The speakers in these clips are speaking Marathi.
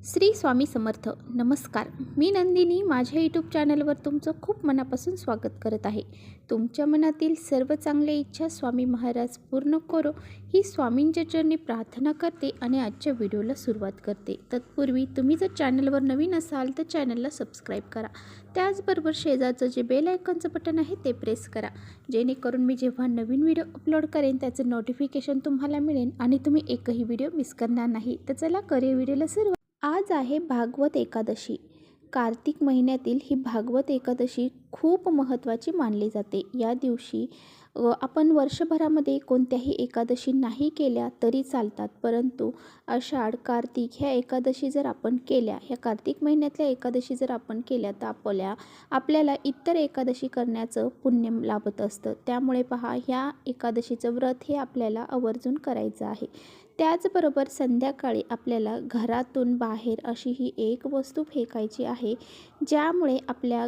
श्री स्वामी समर्थ. नमस्कार. मी नंदिनी माझ्या यूट्यूब चॅनलवर तुमचं खूप मनापासून स्वागत करत आहे. तुमच्या मनातील सर्व चांगल्या इच्छा स्वामी महाराज पूर्ण करो ही स्वामींच्या चरणी प्रार्थना करते आणि आजच्या व्हिडिओला सुरुवात करते. तत्पूर्वी तुम्ही जर चॅनलवर नवीन असाल तर चॅनलला सबस्क्राईब करा. त्याचबरोबर शेजारचं जे बेल आयकॉनचं बटन आहे ते प्रेस करा, जेणेकरून मी जेव्हा नवीन व्हिडिओ अपलोड करेन त्याचं नोटिफिकेशन तुम्हाला मिळेल आणि तुम्ही एकही व्हिडिओ मिस करणार नाही. तर चला करूया व्हिडिओला सुरुवात. आज आहे भागवत एकादशी. कार्तिक महिन्यातील ही भागवत एकादशी खूप महत्त्वाची मानली जाते. या दिवशी आपण वर्षभरामध्ये कोणत्याही एकादशी नाही केल्या तरी चालतात, परंतु आषाढ कार्तिक ह्या एकादशी जर आपण केल्या, ह्या कार्तिक महिन्यातल्या एकादशी जर आपण केल्या तर आपल्याला इतर एकादशी करण्याचं पुण्य लाभत असतं. त्यामुळे पहा, ह्या एकादशीचं व्रत हे आपल्याला आवर्जून करायचं आहे. त्याचबरोबर संध्याकाळी आपल्याला घरातून बाहेर अशी ही एक वस्तू फेकायची आहे, ज्यामुळे आपल्या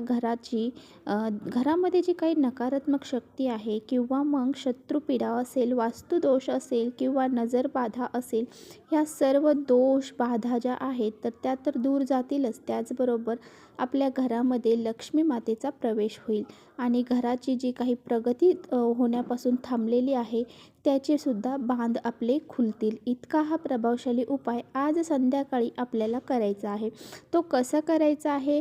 घरामध्ये जी काही नकारात्मक शक्ती आहे किंवा मग शत्रुपीडा असेल, वास्तुदोष असेल किंवा नजरबाधा असेल, ह्या सर्व दोष बाधा ज्या आहेत त्या तर दूर जातीलच. त्याचबरोबर आपल्या घरामध्ये लक्ष्मी मातेचा प्रवेश होईल आणि घराची जी काही प्रगती होण्यापासून थांबलेली आहे त्याचे सुद्धा बांध आपले खुलतील. इतका हा प्रभावशाली उपाय आज संध्याकाळी आपल्याला करायचा आहे. तो कसा करायचा आहे,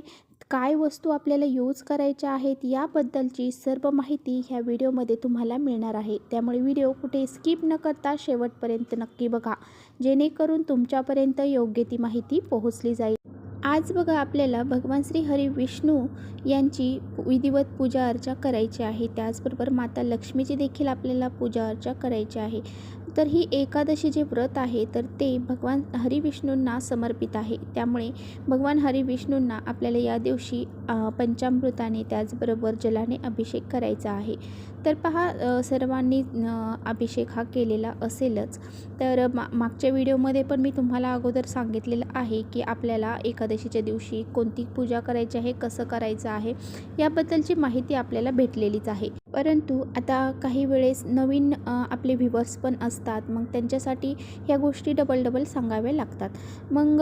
काय वस्तू आपल्याला यूज करायच्या आहेत, याबद्दलची सर्व माहिती ह्या व्हिडिओमध्ये तुम्हाला मिळणार आहे. त्यामुळे व्हिडिओ कुठे स्किप न करता शेवटपर्यंत नक्की बघा, जेणेकरून तुमच्यापर्यंत योग्य ती माहिती पोहोचली जाईल. आज बघा, आपल्याला भगवान श्री हरी विष्णू यांची विधिवत पूजा अर्चा करायची आहे. त्याचबरोबर माता लक्ष्मीची देखील आपल्याला पूजा अर्चा करायची आहे. तर ही एकादशी जे व्रत आहे तर ते भगवान हरिविष्णूंना समर्पित आहे. त्यामुळे भगवान हरिविष्णूंना आपल्याला या दिवशी पंचामृताने त्याचबरोबर जलाने अभिषेक करायचा आहे. तर पहा, सर्वांनी अभिषेक हा केलेला असेलच. तर मागच्या व्हिडिओमध्ये पण मी तुम्हाला अगोदर सांगितलेलं आहे की आपल्याला एकादशीच्या दिवशी कोणती पूजा करायची आहे, कसं करायचं आहे, याबद्दलची माहिती आपल्याला भेटलेलीच आहे. परंतु आता काही वेळेस नवीन आपले व्ह्यूवर्स पण असतात, मग त्यांच्यासाठी ह्या गोष्टी डबल सांगाव्या लागतात. मग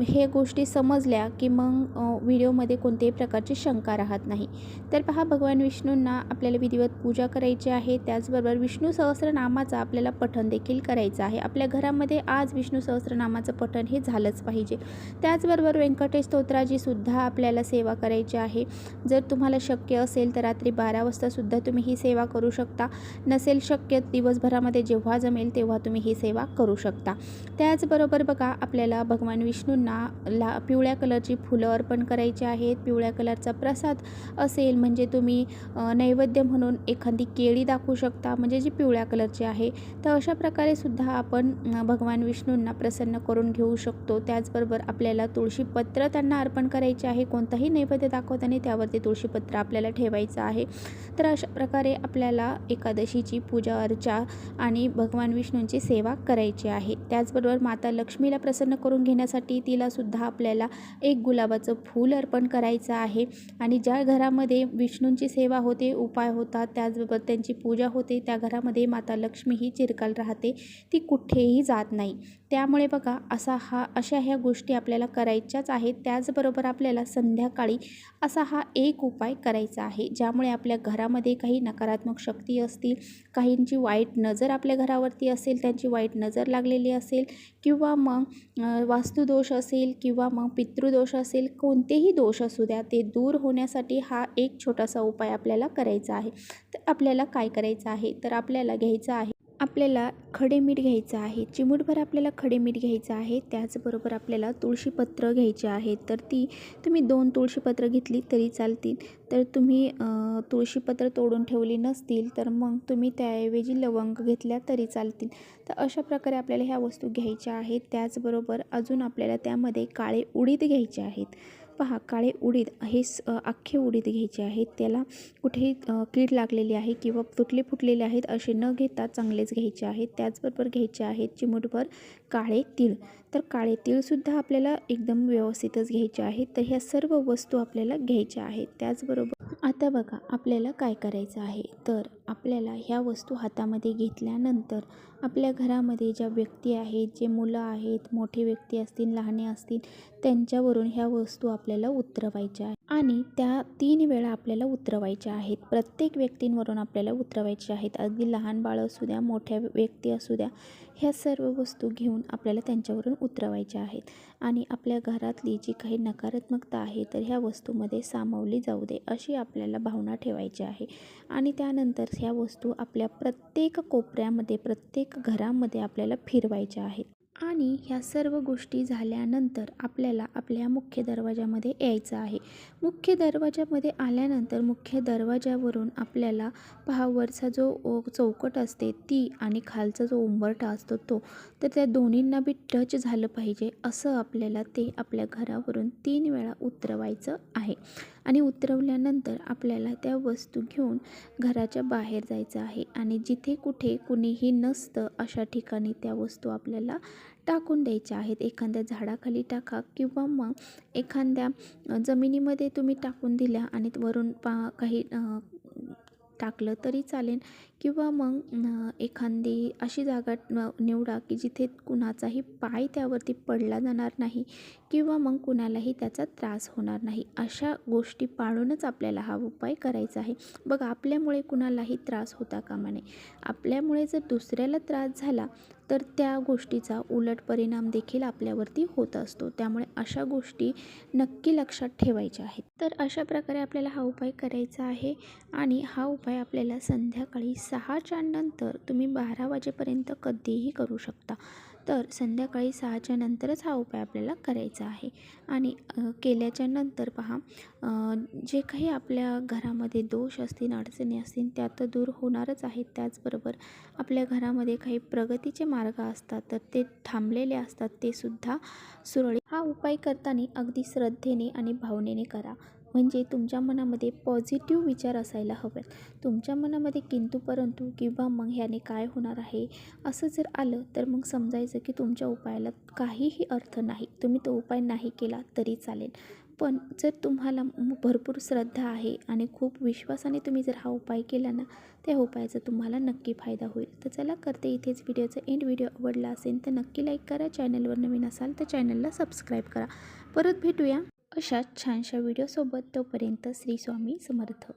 हे गोष्टी समजल्या की मग व्हिडिओमध्ये कोणत्याही प्रकारची शंका राहत नाही. तर पहा, भगवान विष्णूंना आपल्याला विधिवत पूजा करायची आहे. त्याचबरोबर विष्णू सहस्रनामाचा आपल्याला पठण देखील करायचं आहे. आपल्या घरामध्ये आज विष्णू सहस्रनामाचं पठण हे झालंच पाहिजे. त्याचबरोबर व्यंकटेश स्तोत्राची सुद्धा आपल्याला सेवा करायची आहे. जर तुम्हाला शक्य असेल तर रात्री 12 वाजता सुद्धा तुम्ही ही सेवा करू शकता. नसेल शक्य, दिवसभरामध्ये जेव्हा जमेल तेव्हा तुम्ही ही सेवा करू शकता. त्याचबरोबर बघा, आपल्याला भगवान विष्णूंना पिवळ्या कलरची फुलं अर्पण करायची आहेत. पिवळ्या कलरचा प्रसाद असेल म्हणजे तुम्ही नैवेद्य म्हणून एखादी केळी दाखवू शकता, म्हणजे जी पिवळ्या कलरची आहे. तर अशा प्रकारे सुद्धा आपण भगवान विष्णूंना प्रसन्न करून घेऊ शकतो. त्याचबरोबर आपल्याला तुळशीपत्र त्यांना अर्पण करायचे आहे. कोणताही नैवेद्य दाखवताना त्यावरती तुळशीपत्र आपल्याला ठेवायचं आहे. तर अशा प्रकारे आपल्याला एकादशीची पूजा अर्चा आणि भगवान विष्णूंची सेवा करायची आहे. त्याचबरोबर माता लक्ष्मीला प्रसन्न करून घेण्यासाठी तिलासुद्धा आपल्याला एक गुलाबाचं फूल अर्पण करायचं आहे. आणि ज्या घरामध्ये विष्णूंची सेवा होते, उपाय होतात, त्याचबरोबर त्यांची पूजा होते, त्या घरामध्ये माता लक्ष्मी ही चिरकाल राहते, ती कुठेही जात नाही. त्यामुळे बघा, अशा ह्या गोष्टी आपल्याला करायच्याच आहेत. त्याचबरोबर आपल्याला संध्याकाळी असा हा एक उपाय करायचा आहे, ज्यामुळे आपल्या घरामध्ये काही नकारात्मक शक्ती असतील, काहींची वाईट नजर आपल्या घरावरती असेल, त्यांची वाईट नजर लागलेली असेल किंवा मग वास्तुदोष असेल किंवा मग पितृदोष असेल, कोणतेही दोष असू द्या, ते दूर होण्यासाठी हा एक छोटासा उपाय आपल्याला करायचा आहे. तर आपल्याला काय करायचं आहे, तर आपल्याला खडे मीठ घ्यायचं आहे. चिमूटभर आपल्याला खडे मीठ घ्यायचं आहे. त्याचबरोबर आपल्याला तुळशीपत्र घ्यायचे आहेत. तर तुम्ही 2 तुळशीपत्र घेतली तरी चालतील. तर तुम्ही तुळशीपत्र तोडून ठेवली नसतील तर मग तुम्ही त्याऐवजी लवंग घेतल्या तरी चालतील. तर अशा प्रकारे आपल्याला ह्या वस्तू घ्यायच्या आहेत. त्याचबरोबर अजून आपल्याला त्यामध्ये काळे उडीद घ्यायचे आहेत. पहा, काळे उडीद हे अख्खे उडीद घ्यायचे आहेत. त्याला कुठेही कीड लागलेली आहे किंवा फुटलेले आहेत असे न घेता चांगलेच घ्यायचे आहेत. त्याचबरोबर घ्यायचे आहेत चिमूटभर काळे तीळ. तर काळे तीळसुद्धा आपल्याला एकदम व्यवस्थितच घ्यायचे आहेत. तर ह्या सर्व वस्तू आपल्याला घ्यायच्या आहेत. त्याचबरोबर आता बघा आपल्याला काय करायचं आहे, तर आपल्याला ह्या वस्तू हातामध्ये घेतल्यानंतर आपल्या घरामध्ये ज्या व्यक्ती आहेत, जे मुलं आहेत, मोठे व्यक्ती असतील, लहाने असतील, त्यांच्यावरून ह्या वस्तू आपल्याला उतरवायच्या आहेत आणि त्या 3 वेळा आपल्याला उतरवायच्या आहेत. प्रत्येक व्यक्तींवरून आपल्याला उतरवायच्या आहेत. अगदी लहान बाळं असू द्या, मोठ्या व्यक्ती असू द्या, ह्या सर्व वस्तू घेऊन आपल्याला त्यांच्यावरून उतरवायच्या आहेत आणि आपल्या घरातली जी काही नकारात्मकता आहे तर ह्या वस्तूमध्ये सामावली जाऊ दे अशी आपल्याला भावना ठेवायची आहे. आणि त्यानंतर ह्या वस्तू आपल्या प्रत्येक कोपऱ्यामध्ये, प्रत्येक घरामध्ये आपल्याला फिरवायच्या आहेत. आणि ह्या सर्व गोष्टी झाल्यानंतर आपल्याला आपल्या मुख्य दरवाजामध्ये यायचं आहे. मुख्य दरवाजामध्ये आल्यानंतर मुख्य दरवाजावरून आपल्याला पहा वरचा जो चौकट असते ती आणि खालचा जो उंबरठा असतो तो, तर त्या दोन्हींना बी टच झालं पाहिजे असं आपल्याला ते आपल्या घरावरून 3 वेळा उतरवायचं आहे. आणि उतरवल्यानंतर आपल्याला त्या वस्तू घेऊन घराच्या बाहेर जायचं आहे आणि जिथे कुठे कुणीही नसतं अशा ठिकाणी त्या वस्तू आपल्याला टाकून द्यायच्या आहेत. एखाद्या झाडाखाली टाका किंवा मग एखाद्या जमिनीमध्ये तुम्ही टाकून दिल्या आणि वरून काही टाकलं तरी चालेल किंवा मग एखादी अशी जागा निवडा की जिथे कुणाचाही पाय त्यावरती पडला जाणार नाही किंवा मग कुणालाही त्याचा त्रास होणार नाही. अशा गोष्टी पाळूनच आपल्याला हा उपाय करायचा आहे. बघा आपल्यामुळे कुणालाही त्रास होता कामा नये. आपल्यामुळे जर दुसऱ्याला त्रास झाला तर त्या गोष्टीचा उलट परिणाम देखील आपल्यावरती होत असतो. त्यामुळे अशा गोष्टी नक्की लक्षात ठेवायच्या आहेत. तर अशा प्रकारे आपल्याला हा उपाय करायचा आहे आणि हा उपाय आपल्याला संध्याकाळी 6च्या नंतर तुम्ही 12 वाजेपर्यंत कधीही करू शकता. तर संध्याकाळी 6च्या नंतरच हा उपाय आपल्याला करायचा आहे. आणि केल्याच्या नंतर पहा जे काही आपल्या घरामध्ये दोष असतील, अडचणी असतील त्या तर दूर होणारच आहेत. त्याचबरोबर आपल्या घरामध्ये काही प्रगतीचे मार्ग असतात तर ते थांबलेले असतात ते सुद्धा सुरळीत. हा उपाय करताना अगदी श्रद्धेने आणि भावनेने करा. म्हणजे तुमच्या मनामध्ये पॉझिटिव्ह विचार असायला हवेत. तुमच्या मनामध्ये किंतु परंतु किंवा मग ह्याने काय होणार आहे असं जर आलं तर मग समजायचं की तुमच्या उपायाला काहीही अर्थ नाही. तुम्ही तो उपाय नाही केला तरी चालेल. पण जर तुम्हाला भरपूर श्रद्धा आहे आणि खूप विश्वासाने तुम्ही जर हा उपाय केला ना, त्या उपायाचा तुम्हाला नक्की फायदा होईल. तर चला करते इथेच व्हिडिओचा एंड. व्हिडिओ आवडला असेल तर नक्की लाईक करा. चॅनलवर नवीन असाल तर चॅनलला सबस्क्राईब करा. परत भेटूया अशाच छानशा व्हिडिओसोबत. तोपर्यंत श्री स्वामी समर्थ.